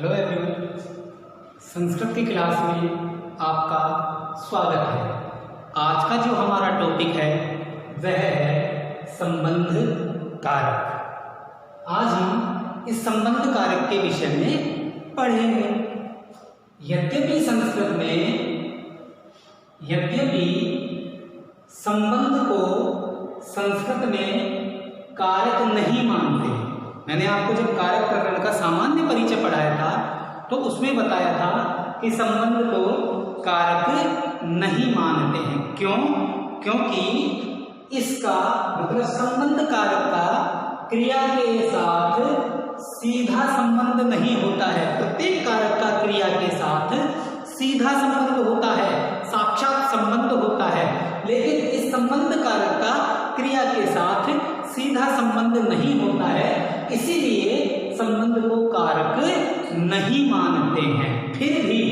Hello everyone, Sanskrit की class में आपका स्वागत है। आज का जो हमारा टॉपिक है वह है संबंध कारक। आज हम इस संबंध कारक के विषय में पढ़ेंगे। यद्यपि संबंध को संस्कृत में कारक नहीं मानते। मैंने आपको जब कारक प्रकरण का सामान्य परिचय पढ़ाया था तो उसमें बताया था कि संबंध को कारक नहीं मानते हैं। क्यों? क्योंकि इसका मतलब संबंध कारक का क्रिया के साथ सीधा संबंध नहीं होता है। प्रत्येक कारक का क्रिया के साथ सीधा संबंध होता है, साक्षात संबंध होता है, लेकिन इस संबंध कारक का क्रिया के साथ सीधा संबंध नहीं होता है, इसीलिए संबंध को कारक नहीं मानते हैं। फिर भी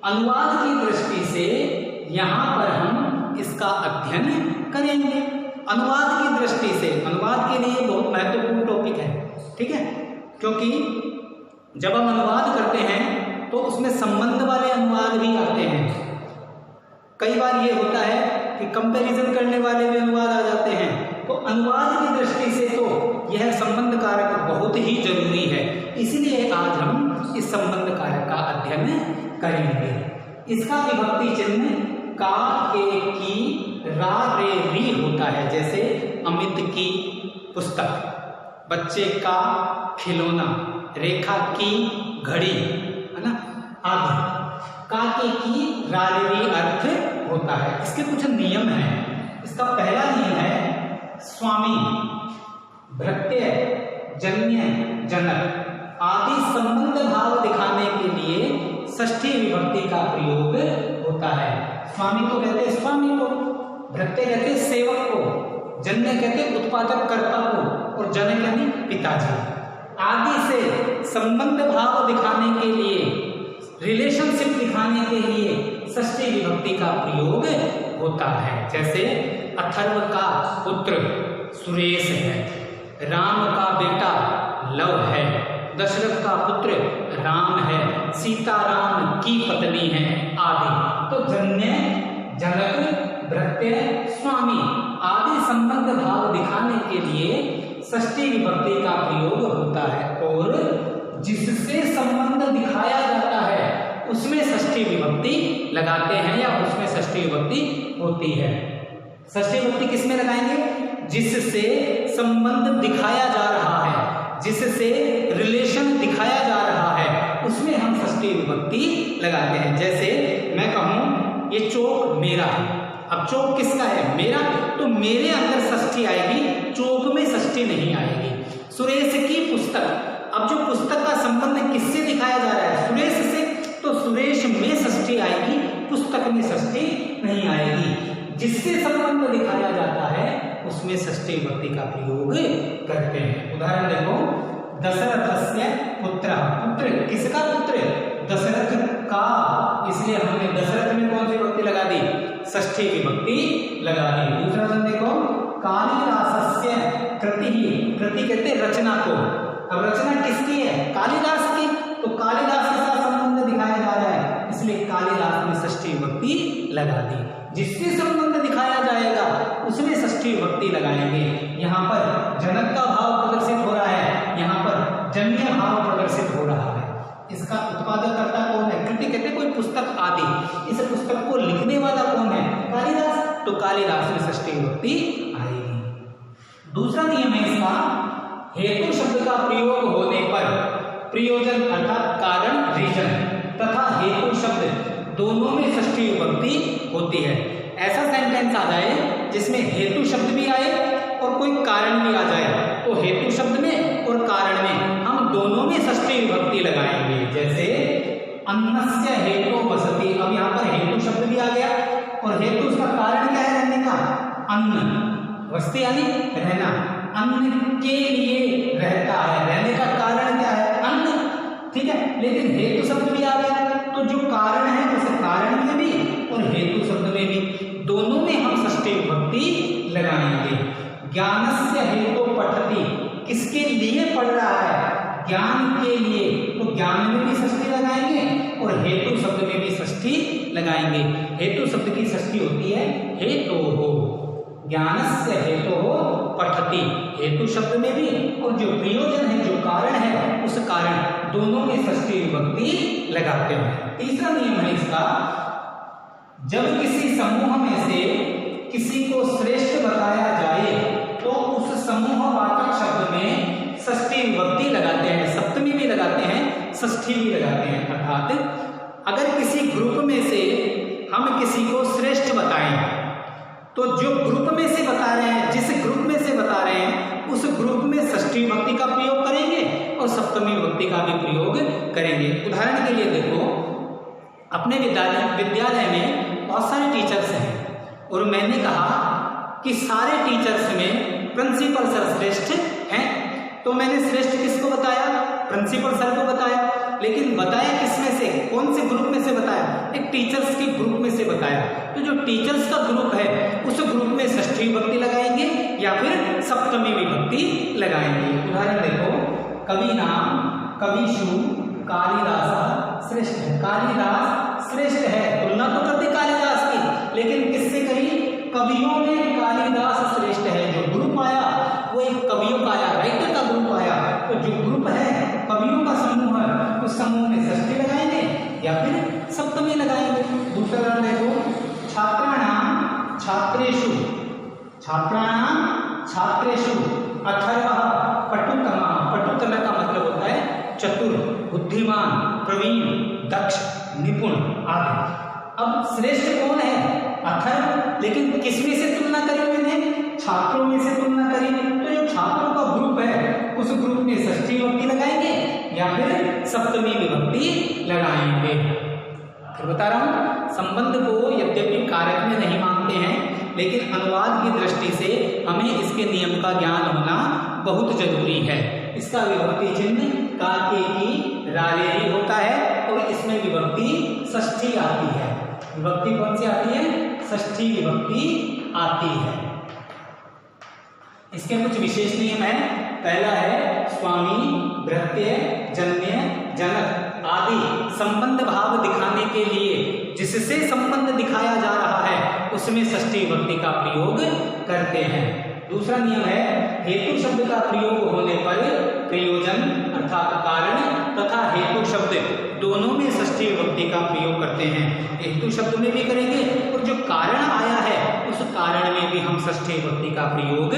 अनुवाद की दृष्टि से यहाँ पर हम इसका अध्ययन करेंगे। अनुवाद की दृष्टि से, अनुवाद के लिए बहुत महत्वपूर्ण टॉपिक है, ठीक है, क्योंकि जब हम अनुवाद करते हैं तो उसमें संबंध वाले अनुवाद भी आते हैं। कई बार ये होता है कि कंपैरिजन करने वाले भी अनुवाद आ जाते हैं। तो अनुवाद की दृष्टि से तो यह संबंध कारक बहुत ही जरूरी है, इसलिए आज हम इस संबंध कारक का अध्ययन करेंगे। इसका विभक्ति चिन्ह का, के, की, रा, रे, री होता है। जैसे अमित की पुस्तक, बच्चे का खिलौना, रेखा की घड़ी, है ना, आदि। का, के, की, रा, रे, री अर्थ होता है। इसके कुछ नियम हैं। इसका पहला नियम है स्वामी, भृत्य, जन्य, जनक आदि संबंध भाव दिखाने के लिए षष्ठी विभक्ति का प्रयोग होता है। स्वामी को कहते हैं स्वामी को, भृत्य कहते हैं सेवक को, जन्य कहते हैं उत्पादक कर्ता को, और जनक यानी पिताजी। आदि से संबंध भाव दिखाने के लिए, रिलेशनशिप दिखाने के लिए षष्ठी विभक्ति का प्रयोग होता है। जैसे अथर्व का पुत्र सुरेश है, राम का बेटा लव है, दशरथ का पुत्र राम है, सीता राम की पत्नी है, आदि। तो जन्य, जनक, भृत्य, स्वामी आदि संबंध भाव दिखाने के लिए षष्ठी विभक्ति का प्रयोग होता है, और जिससे संबंध दिखाया जाता है उसमें षष्ठी विभक्ति लगाते हैं, या उसमें षष्ठी विभक्ति होती है। षष्ठी विभक्ति किस में लगाएंगे? जिससे संबंध दिखाया जा रहा है, जिससे रिलेशन दिखाया जा रहा है, उसमें हम षष्ठी विभक्ति लगाते हैं। जैसे मैं कहूं ये चौक मेरा है, अब चौक किसका है? मेरा, तो मेरे अंदर षष्ठी आएगी, चौक में षष्ठी नहीं आएगी। सुरेश की पुस्तक, अब जो पुस्तक का संबंध किससे दिखाया जा रहा है? सुरेश से, तो सुरेश में षष्ठी आएगी, पुस्तक में षष्ठी नहीं आएगी। जिससे संबंध दिखाया जाता है उसमें षष्ठी विभक्ति का प्रयोग करते हैं। उदाहरण देखो, दशरथस्य पुत्रः, पुत्र किसका पुत्र? दशरथ का, इसलिए हमने दशरथ में कौन सी विभक्ति लगा दी? षष्ठी विभक्ति लगा दी। दूसरा उदाहरण देखो, कालिदासस्य कृतिः, कृति कहते हैं रचना को। अब रचना किसकी है? कालिदास की, तो कालिदास के साथ संबंध दिखाया जा रहा है, इसलिए कालिदास में षष्ठी विभक्ति लगा दी। जिससे संबंध दिखाया जाएगा उसमें षष्ठी विभक्ति लगाएंगे। यहाँ पर जनक का भाव प्रदर्शित हो रहा है, यहाँ पर जन्य भाव प्रदर्शित हो रहा है। इसका उत्पादक कर्ता कौन है? कृति कहते हैं कोई पुस्तक आदि। इस पुस्तक को लिखने वाला कौन है? कालिदास, तो कालिदास में षष्ठी विभक्ति आएगी। दूसरा नियम है इसका, हेतु शब्द का प्रयोग होने पर प्रयोजन अर्थात कारण, रीजन तथा हेतु शब्द दोनों में षष्ठी विभक्ति होती है। ऐसा सेंटेंस आ जाए जिसमें हेतु शब्द भी आए और कोई कारण भी आ जाए, तो हेतु शब्द में और कारण में हम दोनों में षष्ठी विभक्ति लगाएंगे। जैसे अन्नस्य हेतु वसति, अब यहाँ पर हेतु शब्द भी आ गया, और हेतु उसका कारण क्या है रहने का? अन्न, वस्ती यानी रहना, अन्न के लिए रहता है, रहने का कारण क्या है? अन्न, ठीक है। लेकिन हेतु शब्द भी आ गया, तो जो कारण है उस कारण में भी और हेतु शब्द में भी, दोनों में हम षष्ठी विभक्ति लगाएंगे। ज्ञानस्य हेतु पठति, किसके लिए पढ़ रहा है? ज्ञान के लिए, तो ज्ञान में भी षष्ठी लगाएंगे। हेतु शब्द की षष्ठी होती है हेतोः, ज्ञानस्य हेतोः पठति, हेतु शब्द में भी, और जो प्रयोजन है, जो कारण है, उस कारण दोनों में षष्ठी विभक्ति लगाते हैं। तीसरा नियम है इसका, जब किसी समूह में से किसी को श्रेष्ठ बताया जाए तो उस समूहवाचक शब्द में षष्ठी विभक्ति लगाते हैं, सप्तमी भी लगाते हैं, षष्ठी भी लगाते हैं। अर्थात अगर किसी ग्रुप में से हम किसी को श्रेष्ठ बताएं तो जो ग्रुप में से बता रहे हैं, जिस ग्रुप में से बता रहे हैं, उस ग्रुप में षष्ठी विभक्ति का प्रयोग करेंगे और सप्तमी विभक्ति का भी प्रयोग करेंगे। उदाहरण के लिए देखो, अपने विद्यालय में बहुत सारे टीचर्स हैं और मैंने कहा कि सारे टीचर्स में प्रिंसिपल सर श्रेष्ठ हैं, तो मैंने श्रेष्ठ किसको बताया? प्रिंसिपल सर को बताया। लेकिन बताया किसमें से, कौन से ग्रुप में से बताया? एक टीचर्स के ग्रुप में से बताया। तो जो टीचर्स का ग्रुप है उस ग्रुप में षष्ठी विभक्ति लगाएंगे या फिर सप्तमी विभक्ति लगाएंगे। उदाहरण देखो, कवि नाम कविषु कालिदास श्रेष्ठ है। कालिदास श्रेष्ठ है, तुलना तो करते कालिदास की, लेकिन किससे कही? कवियों में कालिदास श्रेष्ठ है। जो ग्रुप आया वो एक कवियों का आया, राइटर का ग्रुप आया। तो जो ग्रुप है, कवियों का समूह है, उस समूह में षष्ठी लगाएंगे या फिर सप्तमी लगाएंगे। दूसरा उदाहरण देखो, छात्राणाम छात्रेषु, छात्राणाम छात्रेषु अथर्वः पटुतमः। पटुतमः का मतलब होता है चतुर, बुद्धिमान, प्रवीण, दक्ष, निपुण आदि। अब श्रेष्ठ कौन है? अथर्व। लेकिन किसमें से तुलना करी मैंने? छात्रों में से तुलना करी। तो जो छात्रों का ग्रुप है उस ग्रुप में षष्ठी विभक्ति लगाएंगे या फिर सप्तमी विभक्ति लगाएंगे। फिर बता रहा हूं, संबंध को यद्यपि कारक में नहीं मानते हैं, लेकिन अनुवाद की दृष्टि से हमें इसके नियम का ज्ञान होना बहुत जरूरी है। इसका विभक्ति चिन्ह काके की रालेरी होता है और इसमें विभक्ति षष्ठी आती है। विभक्ति कौन सी आती है? षष्ठी विभक्ति आती है। इसके कुछ विशेष नियम है। पहला है स्वामी, भृत्य, जन्य, जनक आदि संबंध भाव दिखाने के लिए जिससे संबंध दिखाया जा रहा है उसमें षष्ठी विभक्ति का प्रयोग करते हैं। दूसरा नियम है, हेतु शब्द का प्रयोग होने पर प्रयोजन अर्थात कारण तथा हेतु शब्द दोनों में षष्ठी विभक्ति का प्रयोग करते हैं। हेतु शब्द में भी करेंगे और जो कारण आया है उस कारण में भी हम षष्ठी विभक्ति का प्रयोग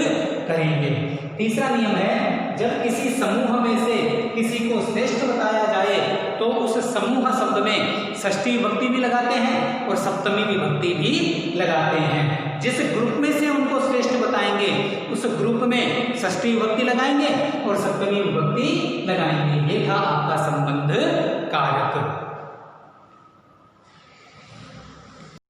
करेंगे। तीसरा नियम है, जब किसी समूह में से किसी को श्रेष्ठ बताया जाए तो उस समूह शब्द में षष्ठी विभक्ति भी लगाते हैं और सप्तमी विभक्ति भी लगाते हैं। जिस ग्रुप में से उनको श्रेष्ठ बताएंगे उस ग्रुप में षष्ठी विभक्ति लगाएंगे और सप्तमी विभक्ति लगाएंगे। ये था आपका संबंध